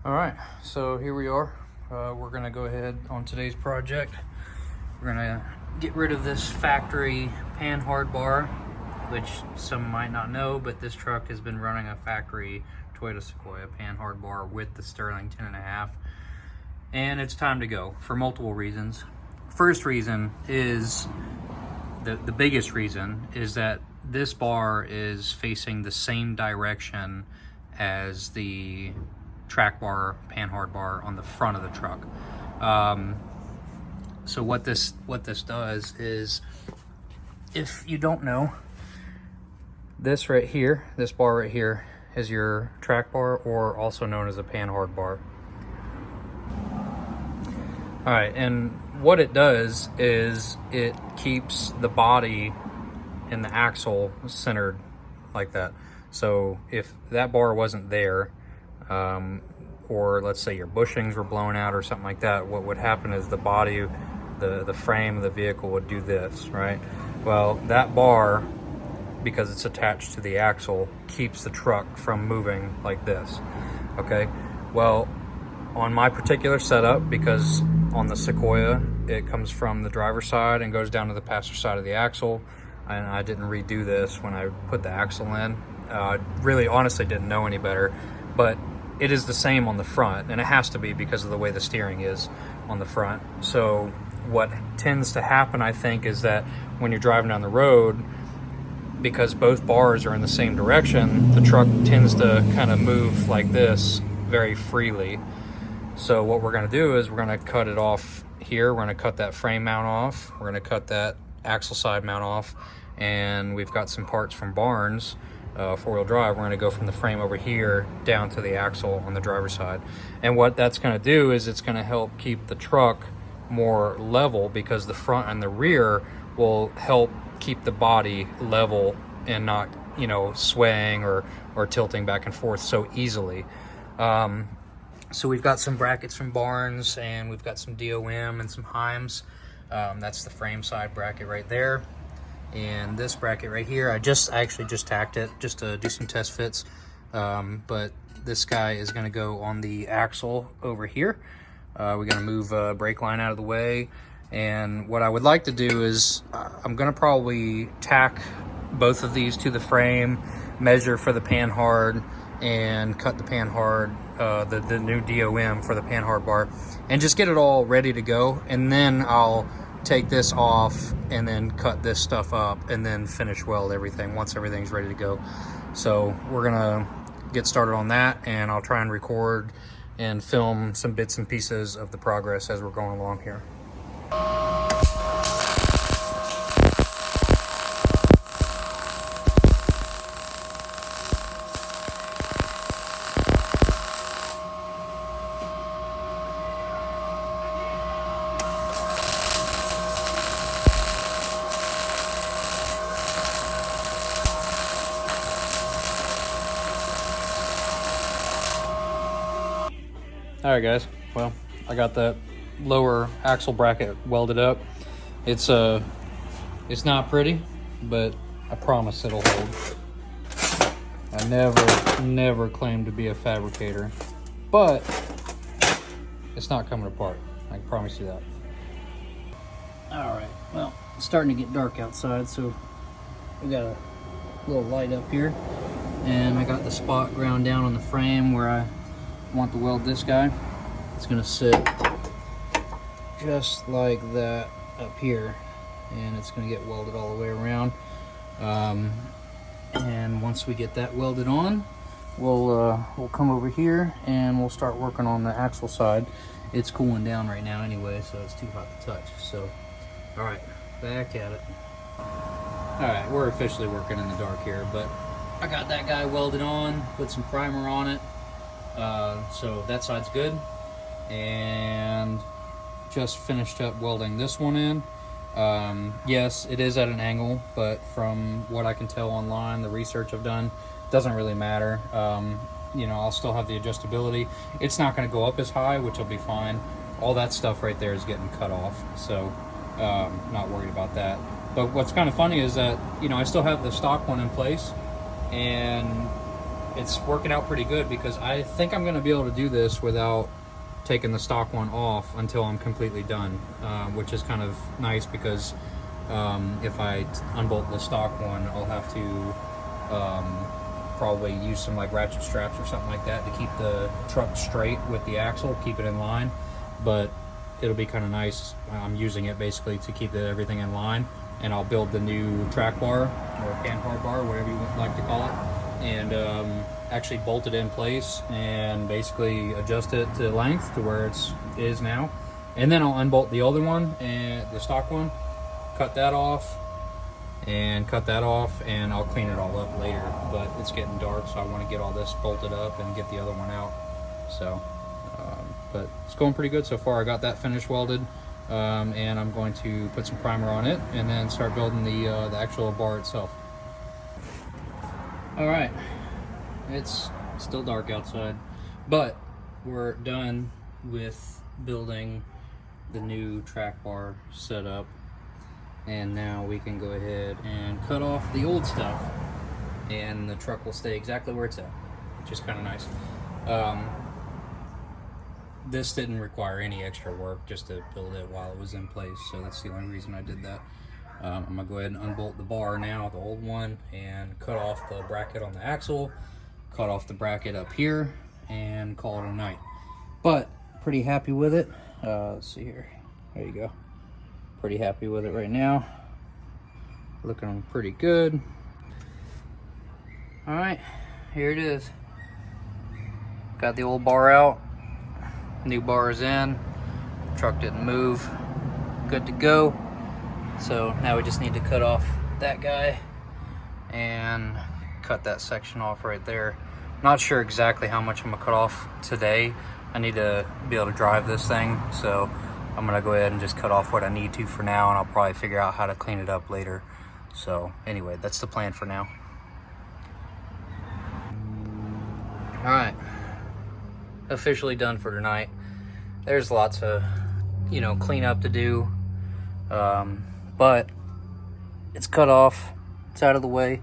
All right, so here we are. We're gonna go ahead on today's project. We're gonna get rid of this factory Panhard bar, which some might not know, but this truck has been running a factory Toyota Sequoia Panhard bar with the Sterling 10.5, and it's time to go for multiple reasons. First reason is, the biggest reason is that this bar is facing the same direction as the track bar, Panhard bar on the front of the truck. So what this does is, if you don't know, this right here, this bar right here, is your track bar, or also known as a Panhard bar. All right, and what it does is it keeps the body and the axle centered like that. So if that bar wasn't there, or let's say your bushings were blown out or something like that, what would happen is the body, the frame of the vehicle would do this, right? Well, that bar, because it's attached to the axle, keeps the truck from moving like this, okay? Well, on my particular setup, because on the Sequoia, it comes from the driver's side and goes down to the passenger side of the axle, and I didn't redo this when I put the axle in. Really, honestly didn't know any better, but it is the same on the front, and it has to be because of the way the steering is on the front. So what tends to happen, I think, is that when you're driving down the road, because both bars are in the same direction, the truck tends to kind of move like this very freely. So what we're going to do is we're going to cut it off here. We're going to cut that frame mount off. We're going to cut that axle side mount off, and we've got some parts from Barnes, four-wheel drive. We're going to go from the frame over here down to the axle on the driver's side. And what that's going to do is it's going to help keep the truck more level, because the front and the rear will help keep the body level and not, you know, swaying or tilting back and forth so easily. So we've got some brackets from Barnes, and we've got some DOM and some Heims. That's the frame side bracket right there. And this bracket right here, I actually just tacked it just to do some test fits. But this guy is gonna go on the axle over here. We're gonna move a brake line out of the way. And what I would like to do is, I'm gonna probably tack both of these to the frame, measure for the Panhard, and cut the Panhard, the new DOM for the Panhard bar, and just get it all ready to go. And then I'll take this off and then cut this stuff up and then finish weld everything once everything's ready to go. So we're gonna get started on that, and I'll try and record and film some bits and pieces of the progress as we're going along here. All right, guys, well, I got that lower axle bracket welded up. It's not pretty, but I promise it'll hold. I never claimed to be a fabricator, but it's not coming apart. I can promise you that. All right, well, it's starting to get dark outside, so we got a little light up here, and I got the spot ground down on the frame where I want to weld this guy. It's gonna sit just like that up here, and it's gonna get welded all the way around. And once we get that welded on, we'll come over here and we'll start working on the axle side. It's cooling down right now anyway, so it's too hot to touch. So, all right, back at it. All right, we're officially working in the dark here, but I got that guy welded on, put some primer on it. So that side's good, and just finished up welding this one in. Yes, it is at an angle, but from what I can tell online, the research I've done, doesn't really matter. You know, I'll still have the adjustability. It's not going to go up as high, which will be fine. All that stuff right there is getting cut off, so not worried about that. But what's kind of funny is that, you know, I still have the stock one in place, and it's working out pretty good because I think I'm going to be able to do this without taking the stock one off until I'm completely done, which is kind of nice because if I unbolt the stock one, I'll have to probably use some like ratchet straps or something like that to keep the truck straight with the axle, keep it in line. But it'll be kind of nice. I'm using it basically to keep everything in line, and I'll build the new track bar or Panhard bar, whatever you would like to call it, and actually bolt it in place and basically adjust it to length to where it is now. And then I'll unbolt the other one and the stock one, cut that off, and I'll clean it all up later. But it's getting dark, so I want to get all this bolted up and get the other one out. So but it's going pretty good so far. I got that finished welded, and I'm going to put some primer on it and then start building the actual bar itself. All right, it's still dark outside, but we're done with building the new track bar setup, and now we can go ahead and cut off the old stuff, and the truck will stay exactly where it's at, which is kind of nice. This didn't require any extra work, just to build it while it was in place, so that's the only reason I did that. I'm gonna go ahead and unbolt the bar now, the old one, and cut off the bracket on the axle, cut off the bracket up here, and call it a night. But pretty happy with it. Let's see here. There you go. Pretty happy with it right now. Looking pretty good. All right, here it is. Got the old bar out. New bar is in. Truck didn't move. Good to go. So now we just need to cut off that guy and cut that section off right there. Not sure exactly how much I'm gonna cut off today. I need to be able to drive this thing, so I'm gonna go ahead and just cut off what I need to for now, and I'll probably figure out how to clean it up later. So anyway, that's the plan for now. All right, officially done for tonight. There's lots of, clean up to do, but it's cut off, it's out of the way.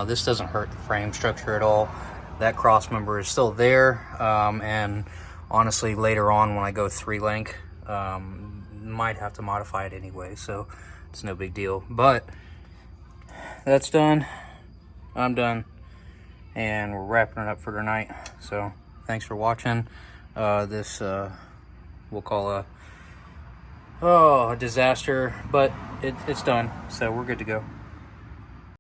This doesn't hurt the frame structure at all. That cross member is still there, and honestly, later on when I go 3-link, might have to modify it anyway, so it's no big deal. But that's done, I'm done, and we're wrapping it up for tonight. So thanks for watching. This we'll call a disaster, but it's done, so we're good to go.